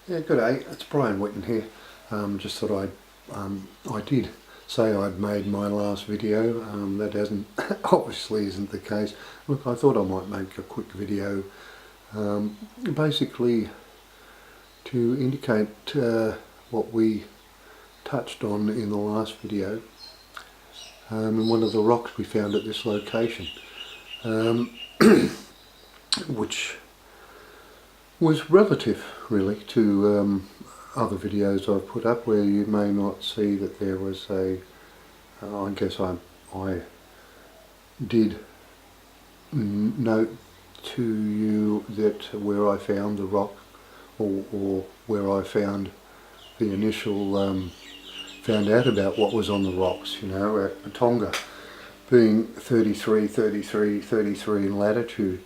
Yeah, good day. It's Brian Whitten here. Just thought I did say I'd made my last video. That hasn't, obviously isn't the case. Look, I thought I might make a quick video, basically to indicate what we touched on in the last video, and one of the rocks we found at this location, which was relative really to other videos I've put up, where you may not see that there was a I guess I did note to you that where I found the rock, or where I found the initial found out about what was on the rocks, you know, at Tonga, being 33 in latitude.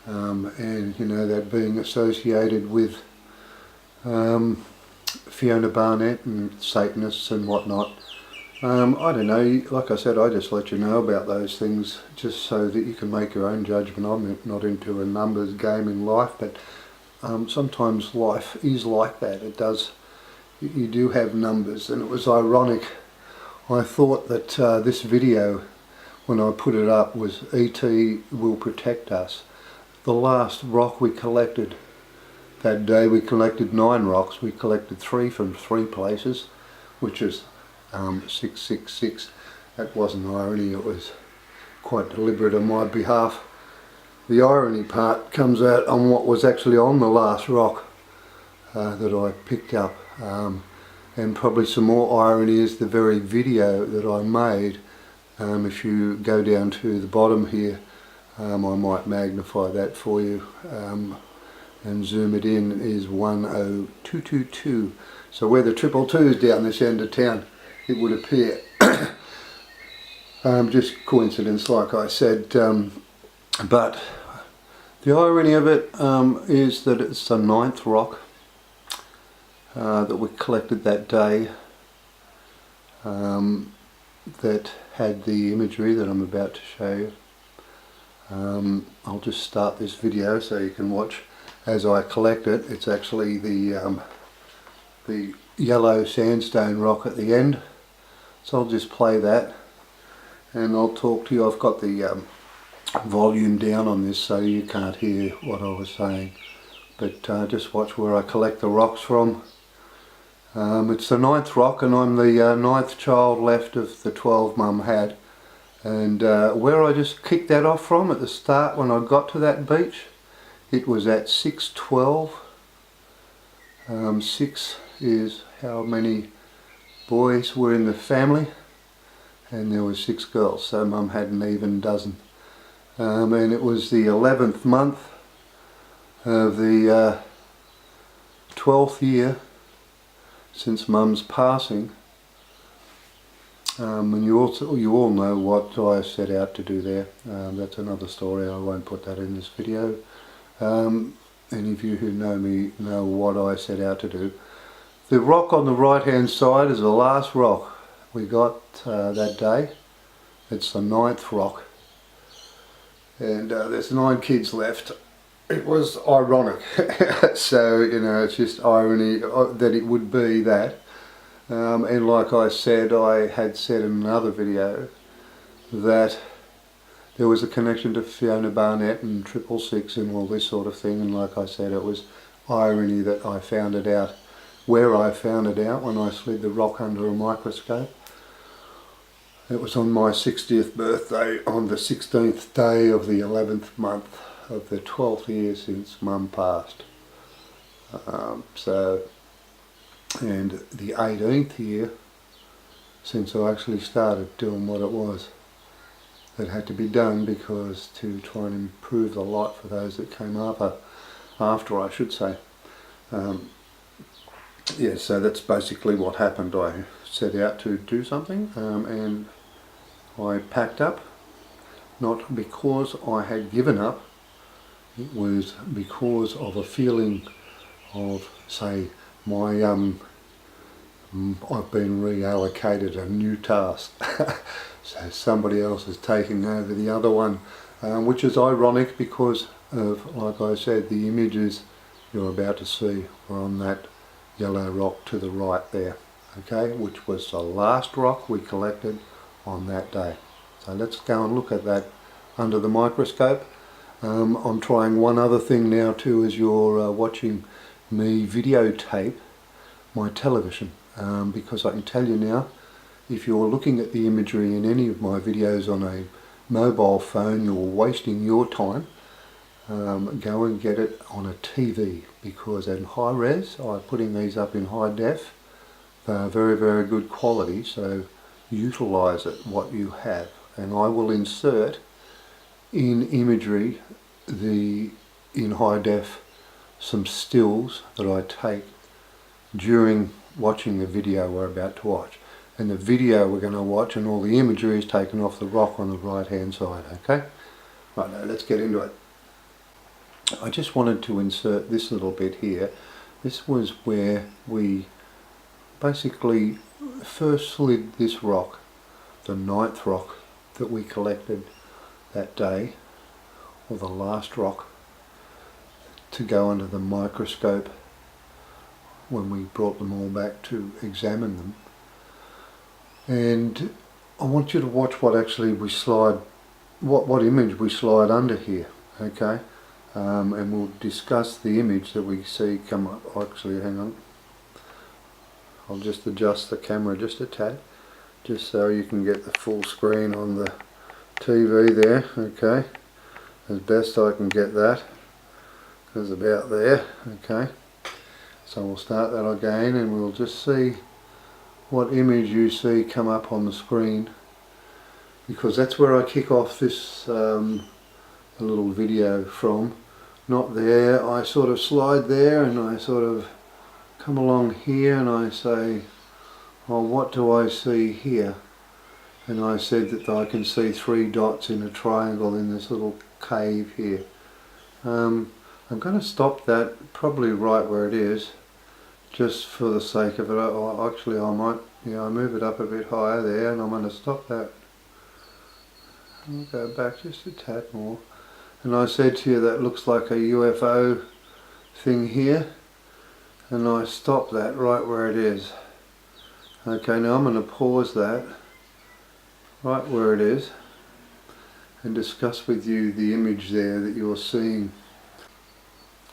And you know, that being associated with Fiona Barnett and Satanists and whatnot. I don't know, like I said, I just let you know about those things just so that you can make your own judgment. I'm not into a numbers game in life, but sometimes life is like that. It does, you do have numbers, and it was ironic. I thought that this video, when I put it up, was E.T. will protect us. The last rock we collected that day, we collected 9 rocks. We collected 3 from 3 places, which is 666. That wasn't irony, it was quite deliberate on my behalf. The irony part comes out on what was actually on the last rock that I picked up, and probably some more irony is the very video that I made. If you go down to the bottom here, I might magnify that for you and zoom it in, is 10222. So where the 222 is down this end of town, it would appear. Just coincidence, like I said, but the irony of it is that it's the 9th rock that we collected that day, that had the imagery that I'm about to show you. I'll just start this video so you can watch as I collect it. It's actually the yellow sandstone rock at the end, so I'll just play that and I'll talk to you. I've got the volume down on this so you can't hear what I was saying, but just watch where I collect the rocks from. It's the 9th rock, and I'm the 9th child left of the 12 Mum had. And where I just kicked that off from at the start when I got to that beach, it was at 612. 6 is how many boys were in the family, and there were 6 girls, so Mum had an even dozen. And it was the 11th month of the 12th year since Mum's passing. And you all know what I set out to do there. That's another story, I won't put that in this video. Any of you who know me know what I set out to do. The rock on the right hand side is the last rock we got that day. It's the 9th rock, and there's 9 kids left. It was ironic. So, you know, it's just irony that it would be that. And like I said, I had said in another video that there was a connection to Fiona Barnett and 666 and all this sort of thing, and like I said, it was irony that I found it out where I found it out, when I slid the rock under a microscope. It was on my 60th birthday, on the 16th day of the 11th month of the 12th year since Mum passed. And the 18th year since I actually started doing what it was that had to be done, because to try and improve the lot for those that came after I should say. Yeah, so that's basically what happened. I set out to do something, and I packed up, not because I had given up. It was because of a feeling of, say, my I've been reallocated a new task. So somebody else is taking over the other one, which is ironic because of, like I said, the images you're about to see were on that yellow rock to the right there, okay, which was the last rock we collected on that day. So let's go and look at that under the microscope. I'm trying one other thing now too as you're watching me videotape my television, because I can tell you now, if you're looking at the imagery in any of my videos on a mobile phone, you're wasting your time. Go and get it on a TV, because in high res, I'm putting these up in high def. They are very, very good quality, so utilize it, what you have. And I will insert in imagery in high def some stills that I take during watching the video we're about to watch. And the video we're going to watch and all the imagery is taken off the rock on the right hand side, okay? Right, now let's get into it. I just wanted to insert this little bit here. This was where we basically first slid this rock, the 9th rock that we collected that day, or the last rock to go under the microscope when we brought them all back to examine them. And I want you to watch what actually we slide, what image we slide under here, okay? And we'll discuss the image that we see come up. Actually, hang on. I'll just adjust the camera just a tad, just so you can get the full screen on the TV there, okay? As best I can get that. It's about there, okay? So we'll start that again and we'll just see what image you see come up on the screen, because that's where I kick off this little video from. Not there, I sort of slide there and I sort of come along here and I say, oh, what do I see here? And I said that I can see 3 dots in a triangle in this little cave here. I'm going to stop that probably right where it is, just for the sake of it. Actually I might, I move it up a bit higher there, and I'm going to stop that. I'll go back just a tad more. And I said to you that looks like a UFO thing here, and I stop that right where it is. Okay, now I'm going to pause that right where it is and discuss with you the image there that you're seeing,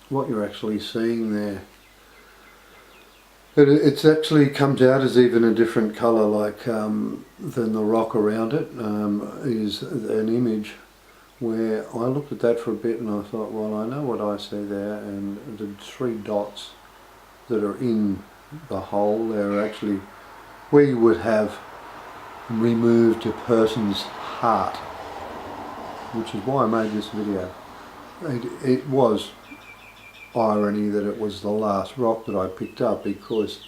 what you're actually seeing there. It actually comes out as even a different colour, like than the rock around it. Is an image where I looked at that for a bit and I thought, well, I know what I see there, and the 3 dots that are in the hole, they're actually where you would have removed a person's heart, which is why I made this video. It was irony that it was the last rock that I picked up, because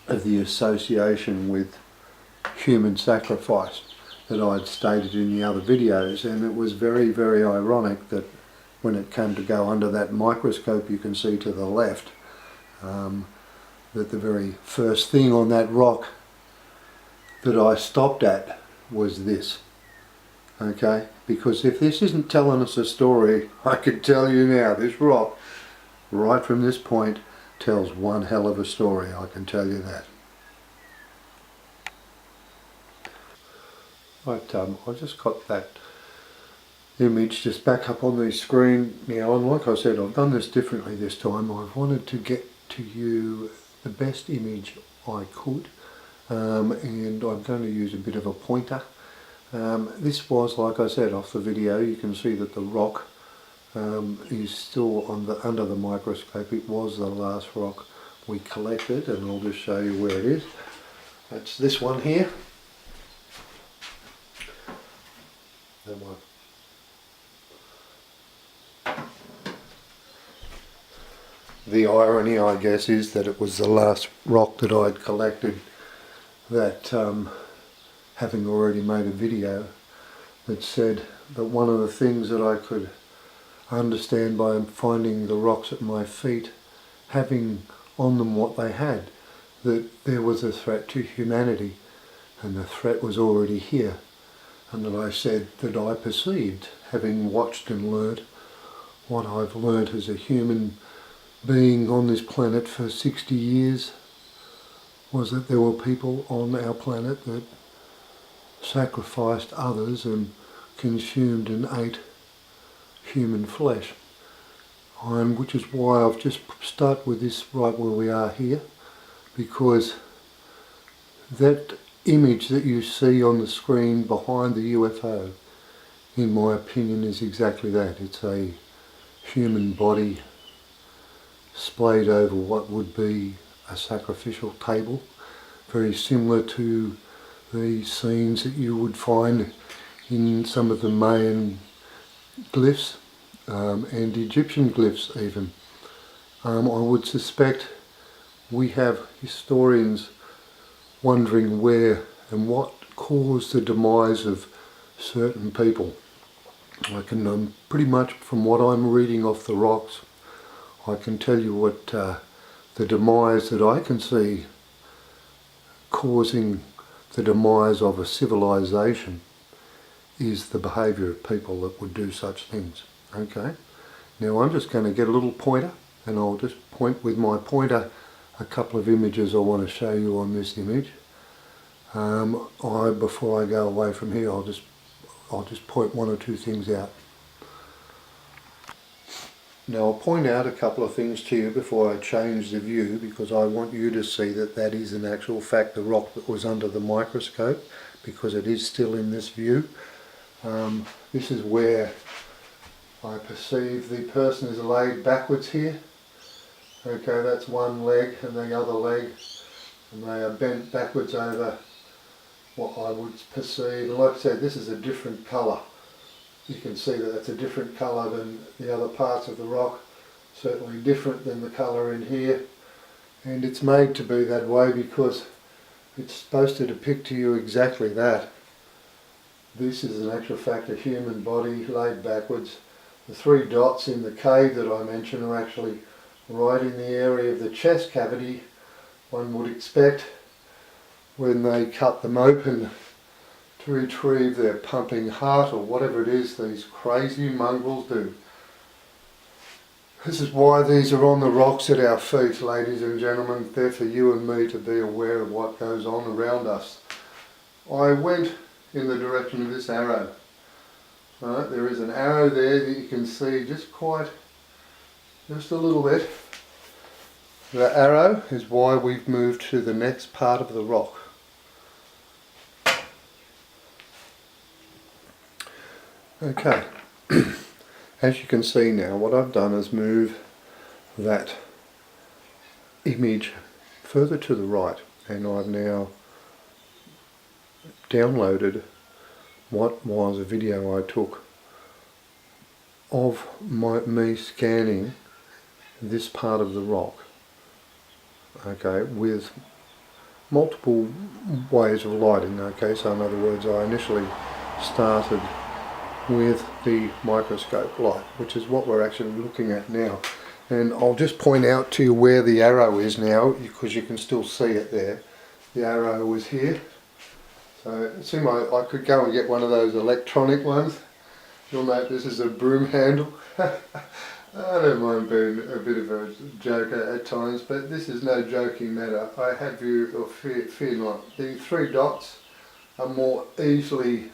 of the association with human sacrifice that I'd stated in the other videos. And it was very, very ironic that when it came to go under that microscope you can see to the left, that the very first thing on that rock that I stopped at was this. Okay, because if this isn't telling us a story, I can tell you now, this rock right from this point tells one hell of a story, I can tell you that. Right, I just got that image just back up on the screen now, and like I said, I've done this differently this time. I've wanted to get to you the best image I could, and I'm going to use a bit of a pointer. This was, like I said, off the video. You can see that the rock is still under the microscope. It was the last rock we collected, and I'll just show you where it is. That's this one here. That one. The irony, I guess, is that it was the last rock that I'd collected, that having already made a video that said that one of the things that I could understand by finding the rocks at my feet having on them what they had, that there was a threat to humanity, and the threat was already here, and that I said that I perceived, having watched and learnt what I've learnt as a human being on this planet for 60 years was that there were people on our planet that sacrificed others and consumed and ate human flesh. And which is why I've just stuck with this right where we are here, because that image that you see on the screen behind the UFO, in my opinion, is exactly that. It's a human body splayed over what would be a sacrificial table, very similar to the scenes that you would find in some of the Mayan glyphs and Egyptian glyphs even. I would suspect we have historians wondering where and what caused the demise of certain people. I can pretty much, from what I'm reading off the rocks, I can tell you what the demise that I can see causing the demise of a civilization is the behaviour of people that would do such things. Okay, now I'm just going to get a little pointer and I'll just point with my pointer a couple of images I want to show you on this image. Before I go away from here, I'll just point one or two things out. Now I'll point out a couple of things to you before I change the view, because I want you to see that that is in actual fact the rock that was under the microscope, because it is still in this view. This is where I perceive the person is laid backwards here. Okay, that's one leg and the other leg, and they are bent backwards over what I would perceive. And like I said, this is a different colour. You can see that it's a different colour than the other parts of the rock, certainly different than the colour in here. And it's made to be that way because it's supposed to depict to you exactly that. This is in actual fact a human body laid backwards. The three dots in the cave that I mentioned are actually right in the area of the chest cavity. One would expect when they cut them open to retrieve their pumping heart or whatever it is these crazy mongrels do. This is why these are on the rocks at our feet, ladies and gentlemen. They're for you and me to be aware of what goes on around us. I went in the direction of this arrow. Right, there is an arrow there that you can see just a little bit. The arrow is why we've moved to the next part of the rock. Okay, as you can see now, what I've done is move that image further to the right, and I've now downloaded what was a video I took of me scanning this part of the rock, okay, with multiple ways of lighting. Okay, so in other words, I initially started with the microscope light, which is what we're actually looking at now. And I'll just point out to you where the arrow is now, because you can still see it there. The arrow was here. So it seemed like I could go and get one of those electronic ones. You'll note this is a broom handle. I don't mind being a bit of a joker at times, but this is no joking matter. I have you, or fear not. The three dots are more easily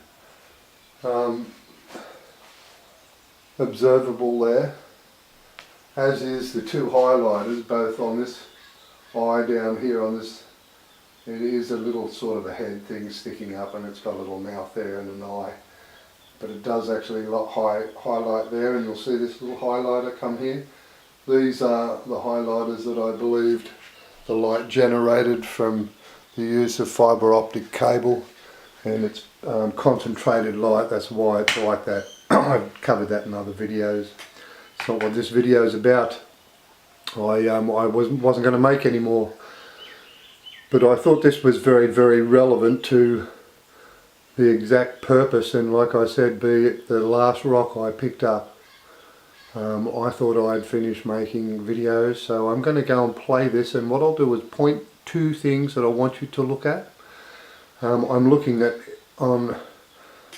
observable there, as is the two highlighters, both on this eye down here on this. It is a little sort of a head thing sticking up, and it's got a little mouth there and an eye, but it does actually highlight there, and you'll see this little highlighter come here. These are the highlighters that I believed the light generated from the use of fibre optic cable, and it's concentrated light. That's why it's like that. I've covered that in other videos. It's not what this video is about. I wasn't going to make any more, but I thought this was very, very relevant to the exact purpose, and like I said, be it the last rock I picked up. I thought I'd finish making videos, so I'm going to go and play this, and what I'll do is point two things that I want you to look at. I'm looking at on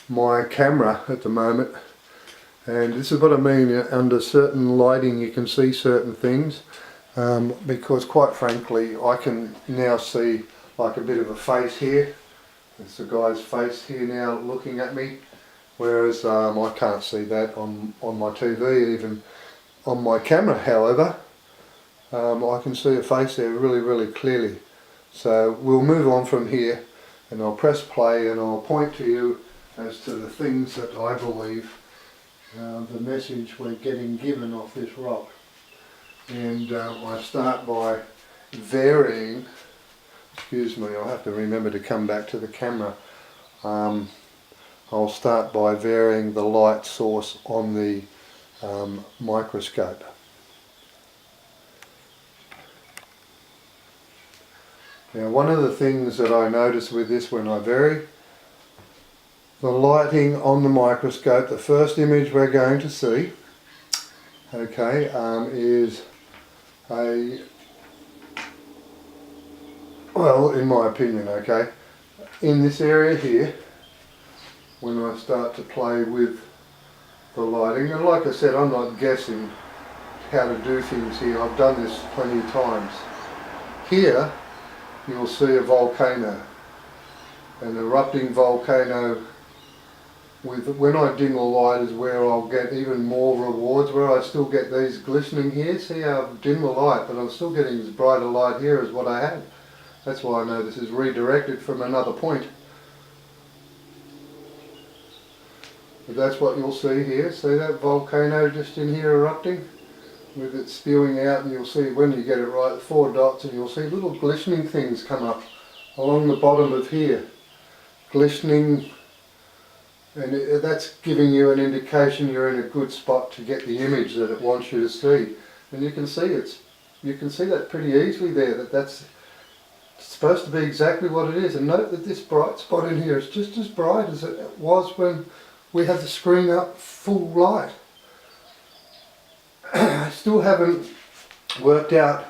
my camera at the moment And this is what I mean, under certain lighting you can see certain things, because quite frankly I can now see like a bit of a face here. It's a guy's face here now looking at me, whereas I can't see that on my TV. Even on my camera, however, I can see a face there really clearly. So we'll move on from here, and I'll press play and I'll point to you as to the things that I believe the message we're getting given off this rock. And I start by varying, excuse me, I'll have to remember to come back to the camera. I'll start by varying the light source on the microscope. Now, one of the things that I notice with this when I vary the lighting on the microscope, the first image we're going to see, okay, is a, well, in my opinion, okay, in this area here, when I start to play with the lighting, and like I said, I'm not guessing how to do things here, I've done this plenty of times. Here, you'll see a volcano, an erupting volcano. When I dim the light is where I'll get even more rewards, where I still get these glistening here. See how I've dimmed the light, but I'm still getting this brighter light here as what I had. That's why I know this is redirected from another point. But that's what you'll see here. See that volcano just in here erupting? With it spewing out, and you'll see when you get it right, 4 dots, and you'll see little glistening things come up along the bottom of here. Glistening. And that's giving you an indication you're in a good spot to get the image that it wants you to see. And you can see you can see that pretty easily there, that's supposed to be exactly what it is. And note that this bright spot in here is just as bright as it was when we had the screen up full light. I still haven't worked out,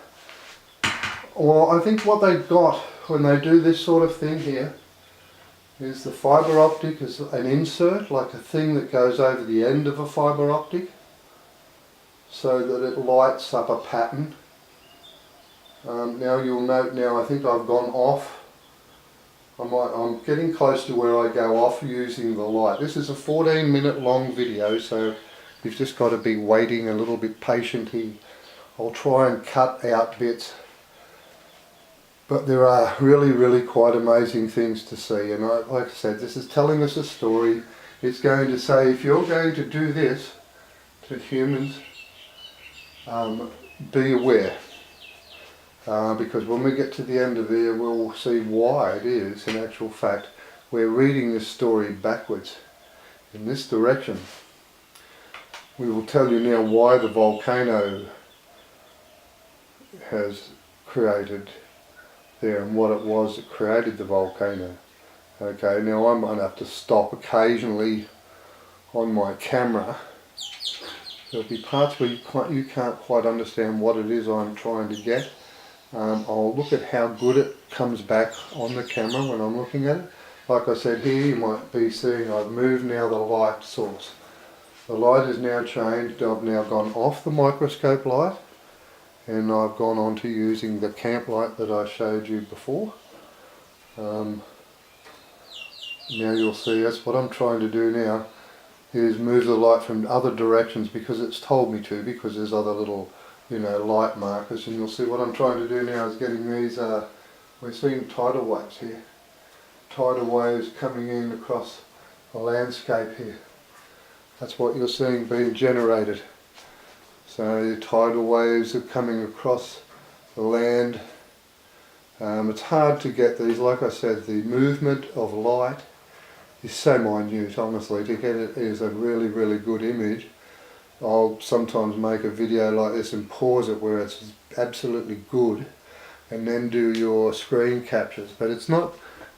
well, I think what they've got when they do this sort of thing here is the fibre optic is an insert, like a thing that goes over the end of a fibre optic so that it lights up a pattern. Now you'll note now I think I've gone off. I'm getting close to where I go off using the light. This is a 14-minute long video, so you've just got to be waiting a little bit patiently. I'll try and cut out bits. But there are really quite amazing things to see, and like I said, this is telling us a story. It's going to say, if you're going to do this to humans, be aware. Because when we get to the end of there, we'll see why it is, in actual fact, we're reading this story backwards, in this direction. We will tell you now why the volcano has created there and what it was that created the volcano. Okay, now I might have to stop occasionally on my camera. There'll be parts where you can't quite understand what it is I'm trying to get. I'll look at how good it comes back on the camera when I'm looking at it. Like I said here, you might be seeing I've moved now the light source. The light is now changed. I've now gone off the microscope light, and I've gone on to using the camp light that I showed you before. Now you'll see that's what I'm trying to do now, is move the light from other directions because it's told me to, because there's other little, you know, light markers. And you'll see what I'm trying to do now is getting these, we're seeing tidal waves here. Tidal waves coming in across the landscape here. That's what you're seeing being generated. So the tidal waves are coming across the land. It's hard to get these, like I said, the movement of light is so minute, honestly. To get it is a really good image. I'll sometimes make a video like this and pause it where it's absolutely good and then do your screen captures. But it's not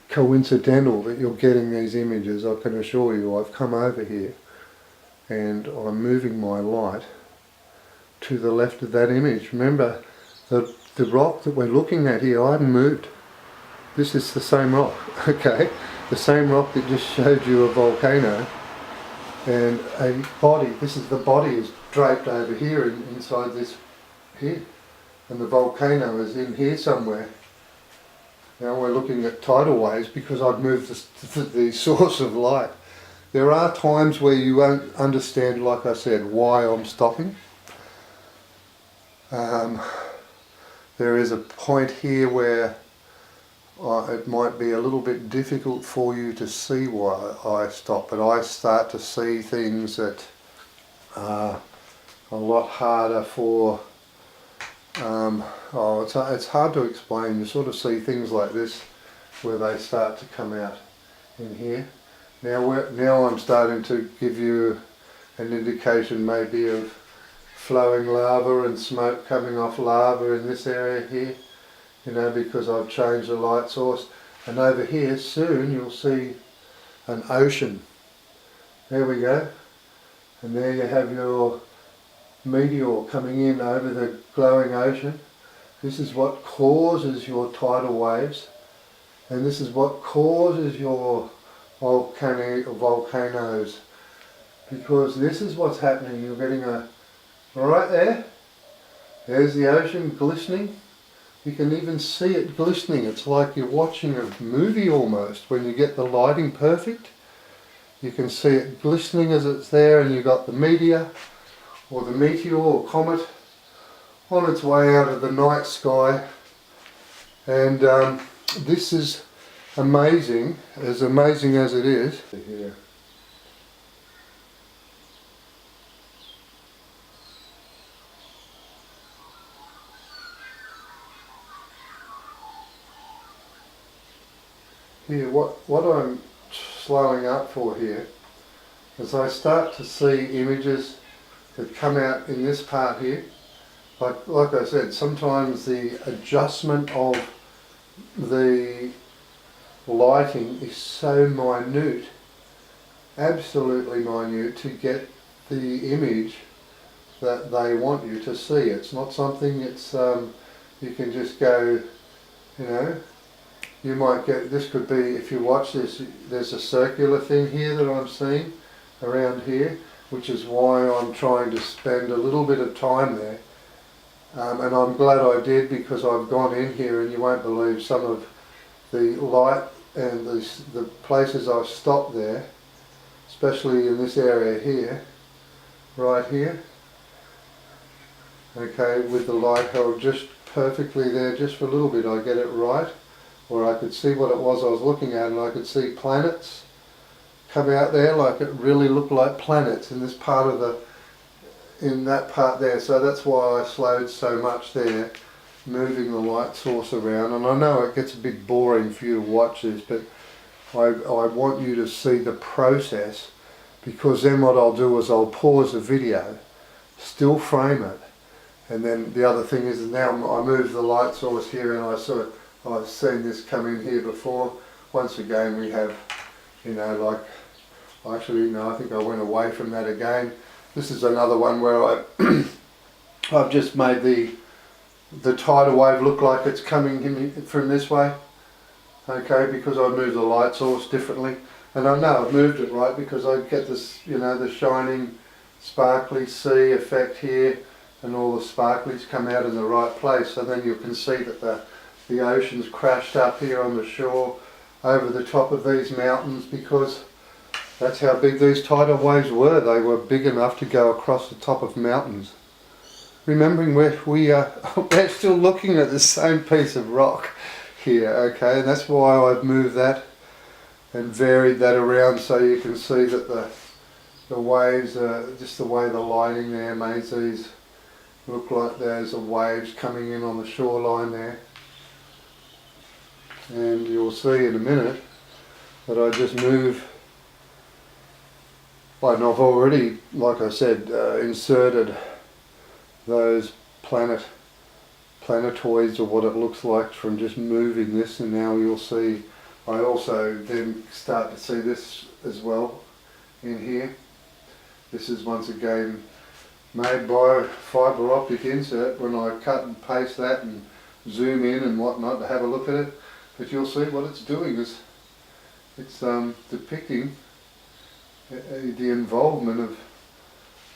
coincidental that you're getting these images, I can assure you. I've come over here and I'm moving my light to the left of that image. Remember, the rock that we're looking at here, I haven't moved. This is the same rock, okay? The same rock that just showed you a volcano. and a body. This is the body is draped over here inside this here, and the volcano is in here somewhere. Now we're looking at tidal waves because I've moved the source of light. There are times where you won't understand, like I said, why I'm stopping. There is a point here where it might be a little bit difficult for you to see why I stop, but I start to see things that are a lot harder for, it's hard to explain. You sort of see things like this where they start to come out in here. Now I'm starting to give you an indication maybe of flowing lava and smoke coming off lava in this area here, you know, because I've changed the light source. And over here soon you'll see an ocean. There we go. And there you have your meteor coming in over the glowing ocean. This is what causes your tidal waves, and this is what causes your volcanoes, because this is what's happening. You're getting right there, there's the ocean glistening. You can even see it glistening. It's like you're watching a movie almost when you get the lighting perfect. You can see it glistening as it's there, and you've got the meteor or comet on its way out of the night sky. And this is amazing as it is. Here, what I'm slowing up for here is I start to see images that come out in this part here. Like I said, sometimes the adjustment of the lighting is so minute, absolutely minute, to get the image that they want you to see. It's not something you can just go, you know, you might get, this could be, if you watch this, there's a circular thing here that I'm seeing around here, which is why I'm trying to spend a little bit of time there. And I'm glad I did, because I've gone in here and you won't believe some of the light and the places I've stopped there, especially in this area here, right here. Okay, with the light held just perfectly there, just for a little bit, I get it right, where I could see what it was I was looking at, and I could see planets come out there, like it really looked like planets in this part of in that part there. So that's why I slowed so much there, moving the light source around. And I know it gets a bit boring for you to watch this, but I want you to see the process, because then what I'll do is I'll pause the video, still frame it, and then the other thing is now I move the light source here, and I've seen this come in here before. Once again we have, you know, like, actually no, I think I went away from that again. This is another one where I've just made the tidal wave look like it's coming in from this way, okay, because I moved the light source differently. And I know I've moved it right because I get this, you know, the shining sparkly sea effect here, and all the sparklies come out in the right place. So then you can see that the ocean's crashed up here on the shore over the top of these mountains, because that's how big these tidal waves were. They were big enough to go across the top of mountains. Remembering we're still looking at the same piece of rock here, okay, and that's why I've moved that and varied that around, so you can see that the waves, just the way the lighting there makes these look like there's the waves coming in on the shoreline there. And you'll see in a minute that I just move. And I've already, like I said, inserted those planetoids, or what it looks like from just moving this, and now you'll see I also then start to see this as well in here. This is once again made by fibre optic insert. When I cut and paste that and zoom in and whatnot to have a look at it, but you'll see what it's doing is it's depicting the involvement of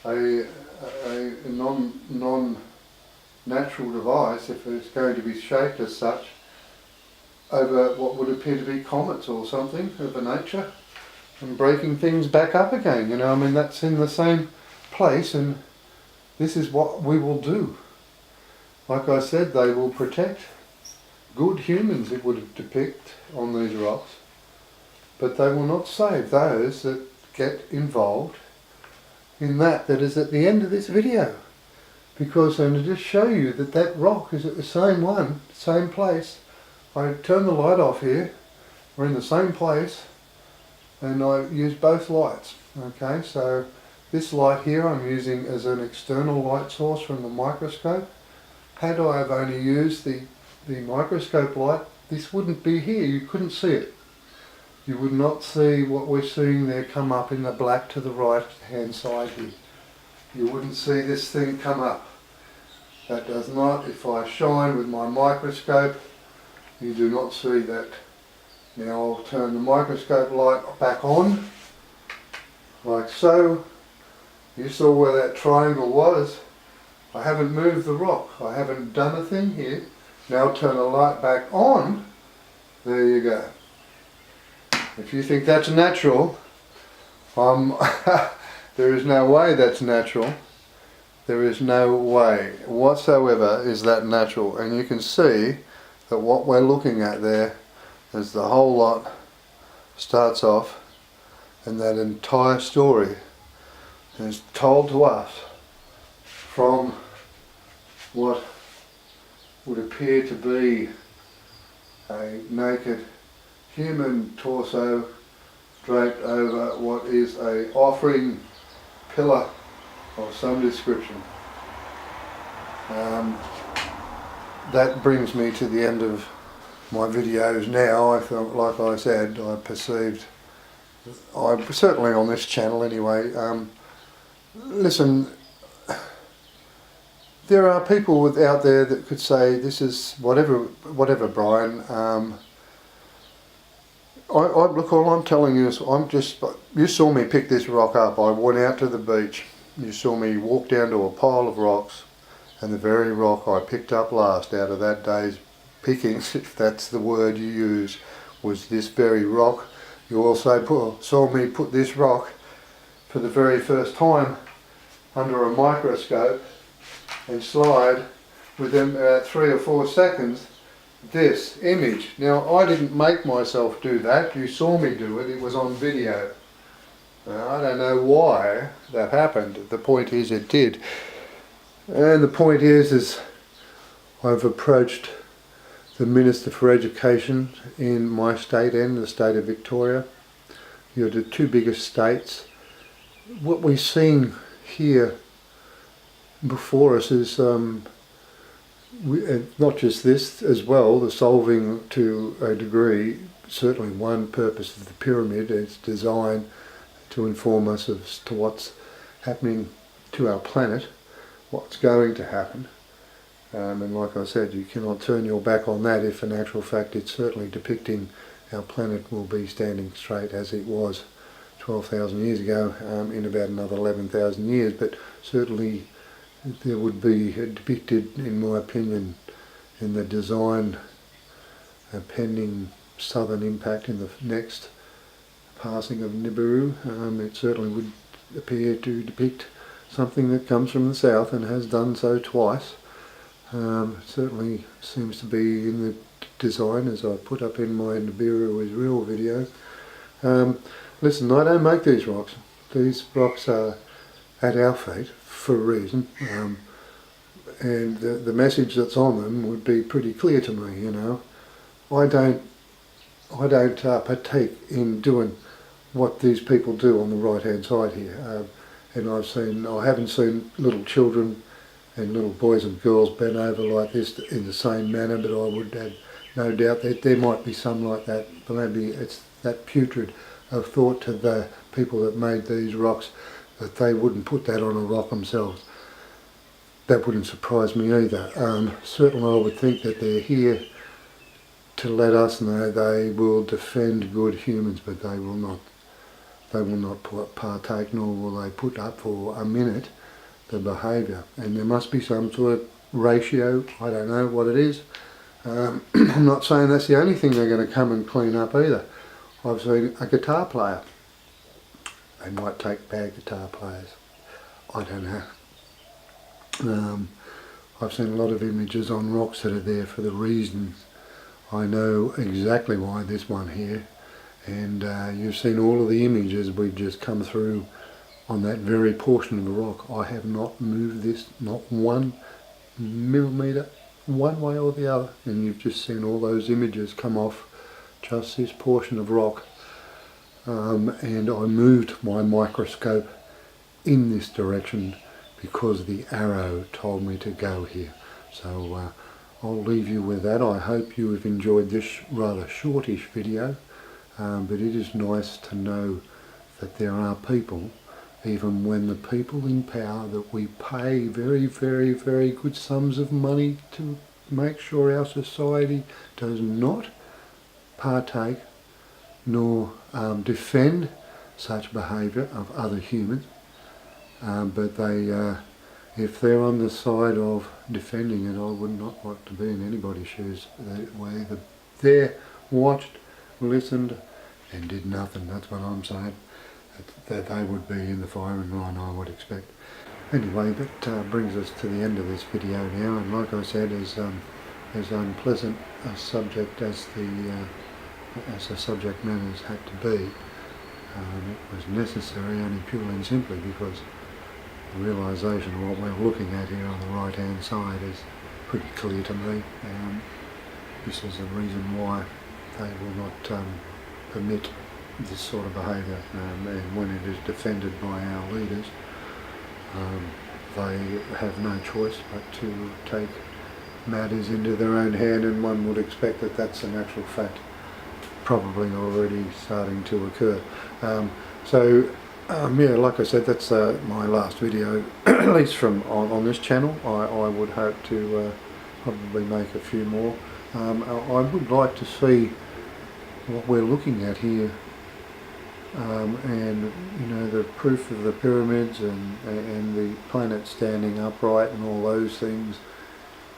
a non-natural device, if it's going to be shaped as such, over what would appear to be comets or something of a nature, and breaking things back up again. You know, I mean, that's in the same place, and this is what we will do. Like I said, they will protect good humans, it would depict on these rocks, but they will not save those that get involved in that is at the end of this video. Because I'm going to just show you that that rock is at the same one, same place. I turn the light off here, we're in the same place, and I use both lights. Okay, so this light here I'm using as an external light source from the microscope. Had I have only used the microscope light, this wouldn't be here, you couldn't see it. You would not see what we're seeing there come up in the black to the right hand side here. You wouldn't see this thing come up. That does not, if I shine with my microscope, you do not see that. Now I'll turn the microscope light back on, like so. You saw where that triangle was. I haven't moved the rock, I haven't done a thing here. Now turn the light back on, there you go. If you think that's natural, there is no way that's natural. There is no way whatsoever is that natural. And you can see that what we're looking at there is the whole lot starts off, and that entire story is told to us from what would appear to be a naked human torso draped over what is a offering pillar of some description. That brings me to the end of my videos now. I felt, like I said, I perceived, certainly on this channel anyway, listen, there are people out there that could say this is whatever Brian. Look, all I'm telling you is you saw me pick this rock up. I went out to the beach. You saw me walk down to a pile of rocks, and the very rock I picked up last out of that day's pickings, if that's the word you use, was this very rock. You also saw me put this rock for the very first time under a microscope and slide within about 3 or 4 seconds this image. Now, I didn't make myself do that. You saw me do it. It was on video. I don't know why that happened. The point is it did. And the point is I've approached the Minister for Education in my state and the state of Victoria. You're the two biggest states. What we're seeing here before us is not just this as well, the solving to a degree. Certainly one purpose of the pyramid is designed to inform us as to what's happening to our planet, what's going to happen. And like I said, you cannot turn your back on that if in actual fact it's certainly depicting our planet will be standing straight as it was 12,000 years ago in about another 11,000 years. But certainly there would be depicted, in my opinion, in the design pending southern impact in the next passing of Nibiru. It certainly would appear to depict something that comes from the south and has done so twice. Certainly seems to be in the design, as I put up in my Nibiru is real video. Listen, I don't make these rocks. These rocks are at our feet for a reason, and the message that's on them would be pretty clear to me. You know, I don't partake in doing what these people do on the right hand side here. And I haven't seen little children and little boys and girls bent over like this in the same manner, but I would have no doubt that there might be some like that, but maybe it's that putrid of thought to the people that made these rocks that they wouldn't put that on a rock themselves. That wouldn't surprise me either. Certainly I would think that they're here to let us know they will defend good humans, but they will not. they will not partake, nor will they put up for a minute the behaviour. And there must be some sort of ratio, I don't know what it is. I'm not saying that's the only thing they're going to come and clean up either. I've seen a guitar player. They might take bad guitar players. I don't know. I've seen a lot of images on rocks that are there for the reasons. I know exactly why this one here, and you've seen all of the images we've just come through on that very portion of the rock. I have not moved this, not 1 millimetre, one way or the other, and you've just seen all those images come off just this portion of rock. And I moved my microscope in this direction because the arrow told me to go here. So I'll leave you with that. I hope you have enjoyed this rather shortish video, but it is nice to know that there are people, even when the people in power that we pay very, very, very good sums of money to make sure our society does not partake nor defend such behaviour of other humans, but they, if they're on the side of defending it, I would not like to be in anybody's shoes. They were either there, watched, listened and did nothing. That's what I'm saying. That they would be in the firing line, I would expect. Anyway, that brings us to the end of this video now, and like I said, as unpleasant a subject as the subject matters had to be, it was necessary only purely and simply because the realisation of what we're looking at here on the right hand side is pretty clear to me. This is the reason why they will not permit this sort of behaviour, and when it is defended by our leaders, they have no choice but to take matters into their own hand, and one would expect that that's an actual fact probably already starting to occur. Yeah, like I said, that's my last video, at least from on this channel. I would hope to probably make a few more. I would like to see what we're looking at here, and you know, the proof of the pyramids and the planet standing upright and all those things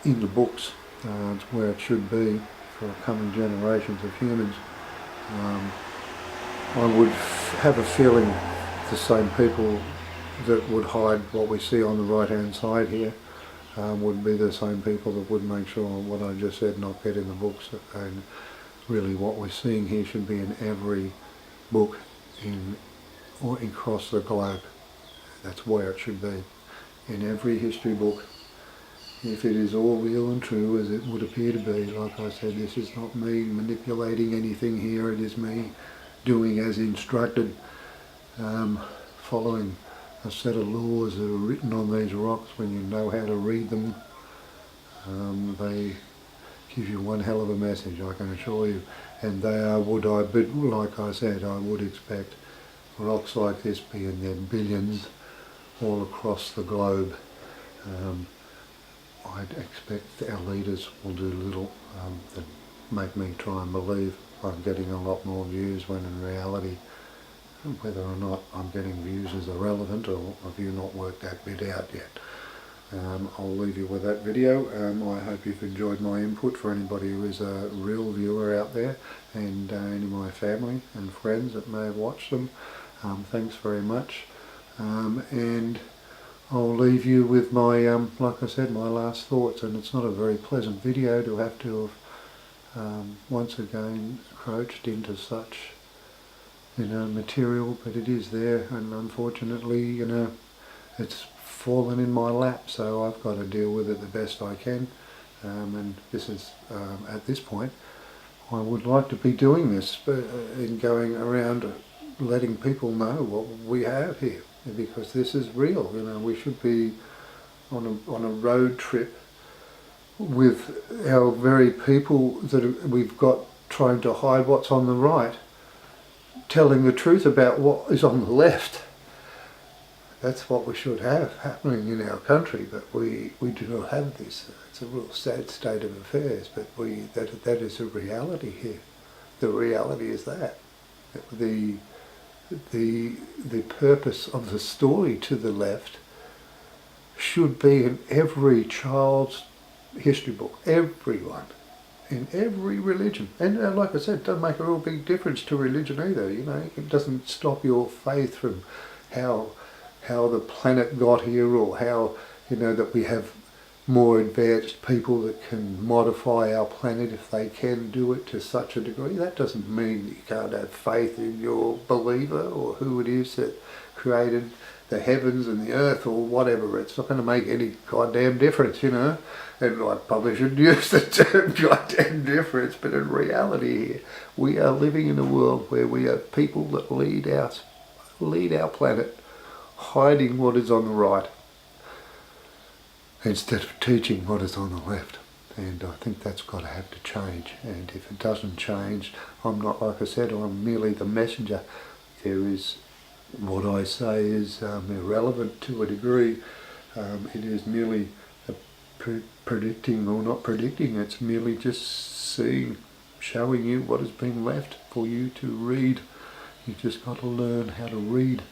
in the books. It's where it should be for coming generations of humans. I would have a feeling the same people that would hide what we see on the right hand side here would be the same people that would make sure what I just said not get in the books. And really what we're seeing here should be in every book or across the globe. That's where it should be, in every history book. If it is all real and true as it would appear to be, like I said, this is not me manipulating anything here, it is me doing as instructed, following a set of laws that are written on these rocks. When you know how to read them, they give you one hell of a message, I can assure you. And they are what but like I said, I would expect rocks like this be in their billions all across the globe. I'd expect our leaders will do little that make me try and believe I'm getting a lot more views, when in reality, whether or not I'm getting views is irrelevant, or have you not worked that bit out yet. I'll leave you with that video. I hope you've enjoyed my input. For anybody who is a real viewer out there, and any of my family and friends that may have watched them, thanks very much. And I'll leave you with my, like I said, my last thoughts. And it's not a very pleasant video to have once again encroached into such, you know, material, but it is there, and unfortunately, you know, it's fallen in my lap, so I've got to deal with it the best I can. And this is, at this point, I would like to be doing this in going around letting people know what we have here, because this is real. You know, we should be on a road trip with our very people that we've got trying to hide what's on the right, telling the truth about what is on the left. That's what we should have happening in our country, but we do not have this. It's a real sad state of affairs, but that is a reality here. The reality is that the purpose of the story to the left should be in every child's history book, everyone, in every religion. And like I said, it doesn't make a real big difference to religion either, you know. It doesn't stop your faith from how the planet got here, or how, you know, that we have more advanced people that can modify our planet if they can do it to such a degree. That doesn't mean you can't have faith in your believer or who it is that created the heavens and the earth or whatever. It's not going to make any goddamn difference, you know. And I probably shouldn't use the term goddamn difference, but in reality here, we are living in a world where we have people that lead our planet, hiding what is on the right, instead of teaching what is on the left. And I think that's got to have to change. And if it doesn't change, I'm not, like I said, I'm merely the messenger. There is, what I say is irrelevant to a degree. It is merely predicting, or not predicting, it's merely just seeing, showing you what has been left for you to read. You just got to learn how to read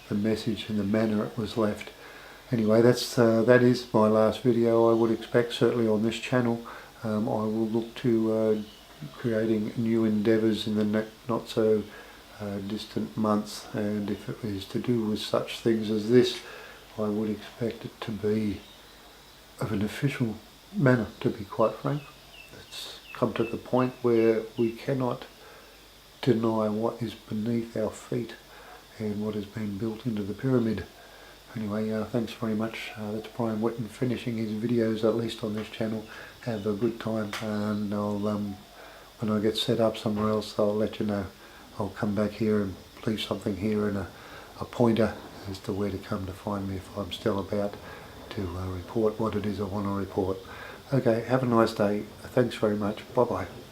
the message in the manner it was left. Anyway, that is my last video, I would expect, certainly on this channel. I will look to creating new endeavours in the not so distant months, and if it is to do with such things as this, I would expect it to be of an official manner, to be quite frank. It's come to the point where we cannot deny what is beneath our feet and what has been built into the pyramid. Anyway, thanks very much. That's Brian Whitten finishing his videos, at least on this channel. Have a good time, and I'll, when I get set up somewhere else, I'll let you know. I'll come back here and leave something here and a pointer as to where to come to find me if I'm still about to report what it is I want to report. Okay, have a nice day. Thanks very much. Bye-bye.